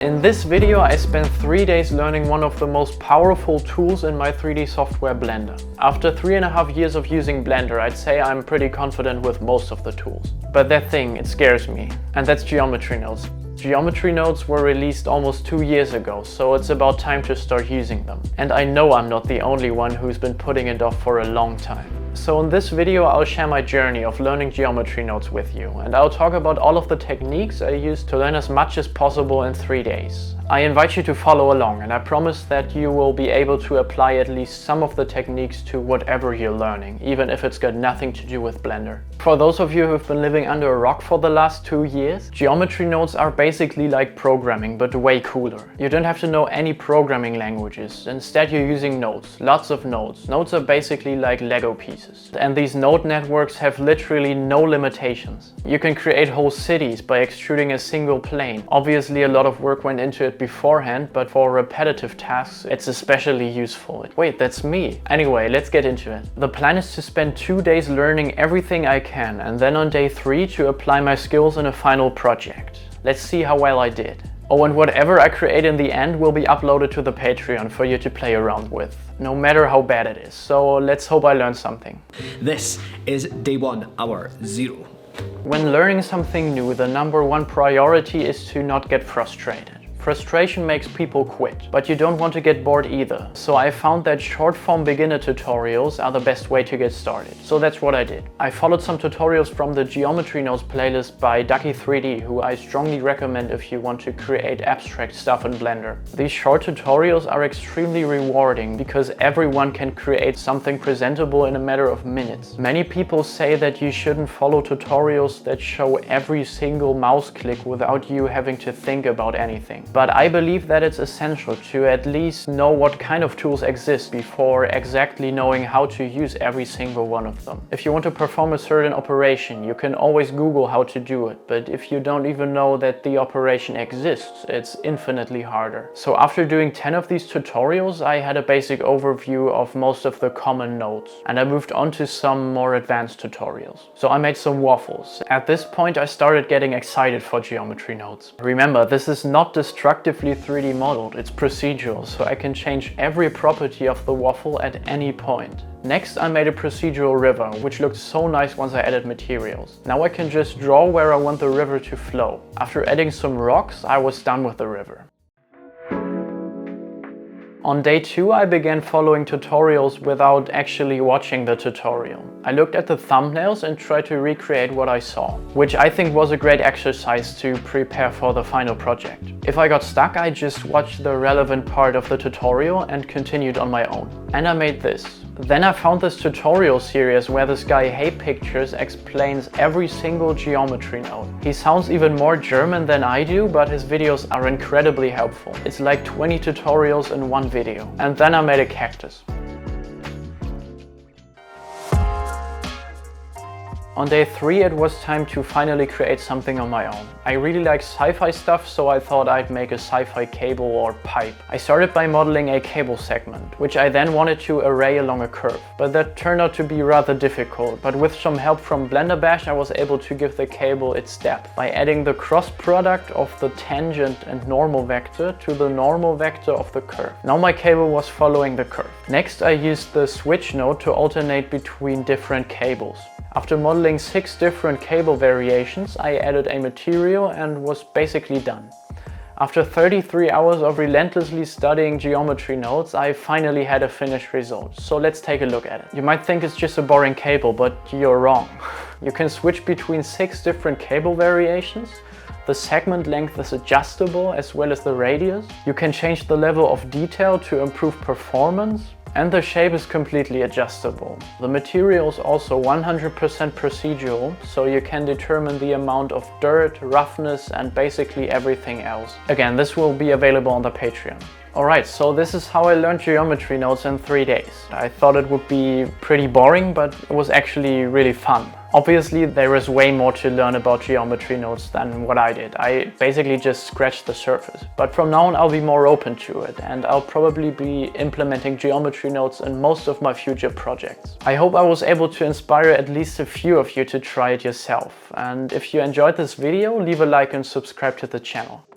In this video I spent 3 days learning one of the most powerful tools in my 3D software, Blender. After 3.5 years of using Blender, I'd say I'm pretty confident with most of the tools. But that thing, it scares me, and that's geometry nodes. Geometry nodes were released almost 2 years ago, so it's about time to start using them. And I know I'm not the only one who's been putting it off for a long time. So in this video I'll share my journey of learning geometry nodes with you, and I'll talk about all of the techniques I used to learn as much as possible in 3 days. I invite you to follow along, and I promise that you will be able to apply at least some of the techniques to whatever you're learning, even if it's got nothing to do with Blender. For those of you who've been living under a rock for the last 2 years, geometry nodes are basically like programming, but way cooler. You don't have to know any programming languages. Instead you're using nodes, lots of nodes. Nodes are basically like Lego pieces. And these node networks have literally no limitations. You can create whole cities by extruding a single plane. Obviously a lot of work went into it beforehand, but for repetitive tasks it's especially useful. Wait, that's me. Anyway, let's get into it. The plan is to spend 2 days learning everything I can, and then on day 3 to apply my skills in a final project. Let's see how well I did. Oh, and whatever I create in the end will be uploaded to the Patreon for you to play around with, no matter how bad it is. So let's hope I learned something. This is day 1, hour 0. When learning something new, the #1 priority is to not get frustrated. Frustration makes people quit, but you don't want to get bored either. So I found that short-form beginner tutorials are the best way to get started. So that's what I did. I followed some tutorials from the Geometry Nodes playlist by Ducky3D, who I strongly recommend if you want to create abstract stuff in Blender. These short tutorials are extremely rewarding because everyone can create something presentable in a matter of minutes. Many people say that you shouldn't follow tutorials that show every single mouse click without you having to think about anything. But I believe that it's essential to at least know what kind of tools exist before exactly knowing how to use every single one of them. If you want to perform a certain operation, you can always Google how to do it, but if you don't even know that the operation exists, it's infinitely harder. So after doing 10 of these tutorials, I had a basic overview of most of the common nodes, and I moved on to some more advanced tutorials. So I made some waffles. At this point I started getting excited for geometry nodes. Remember, this is not destructively 3D modeled, it's procedural, so I can change every property of the waffle at any point. Next I made a procedural river, which looked so nice once I added materials. Now I can just draw where I want the river to flow. After adding some rocks, I was done with the river. On day 2 I began following tutorials without actually watching the tutorial. I looked at the thumbnails and tried to recreate what I saw, which I think was a great exercise to prepare for the final project. If I got stuck, I just watched the relevant part of the tutorial and continued on my own. And I made this. Then I found this tutorial series where this guy Hey Pictures explains every single geometry node. He sounds even more German than I do, but his videos are incredibly helpful. It's like 20 tutorials in one video. And then I made a cactus. On day 3 it was time to finally create something on my own. I really like sci-fi stuff, so I thought I'd make a sci-fi cable or pipe. I started by modeling a cable segment, which I then wanted to array along a curve. But that turned out to be rather difficult, but with some help from Blender Bash I was able to give the cable its depth by adding the cross product of the tangent and normal vector to the normal vector of the curve. Now my cable was following the curve. Next I used the switch node to alternate between different cables. After modeling 6 different cable variations, I added a material and was basically done. After 33 hours of relentlessly studying geometry nodes, I finally had a finished result. So let's take a look at it. You might think it's just a boring cable, but you're wrong. You can switch between 6 different cable variations. The segment length is adjustable as well as the radius. You can change the level of detail to improve performance. And the shape is completely adjustable. The material is also 100% procedural, so you can determine the amount of dirt, roughness, and basically everything else. Again, this will be available on the Patreon. Alright, so this is how I learned geometry nodes in 3 days. I thought it would be pretty boring, but it was actually really fun. Obviously, there is way more to learn about geometry nodes than what I did. I basically just scratched the surface. But from now on, I'll be more open to it, and I'll probably be implementing geometry nodes in most of my future projects. I hope I was able to inspire at least a few of you to try it yourself. And if you enjoyed this video, leave a like and subscribe to the channel.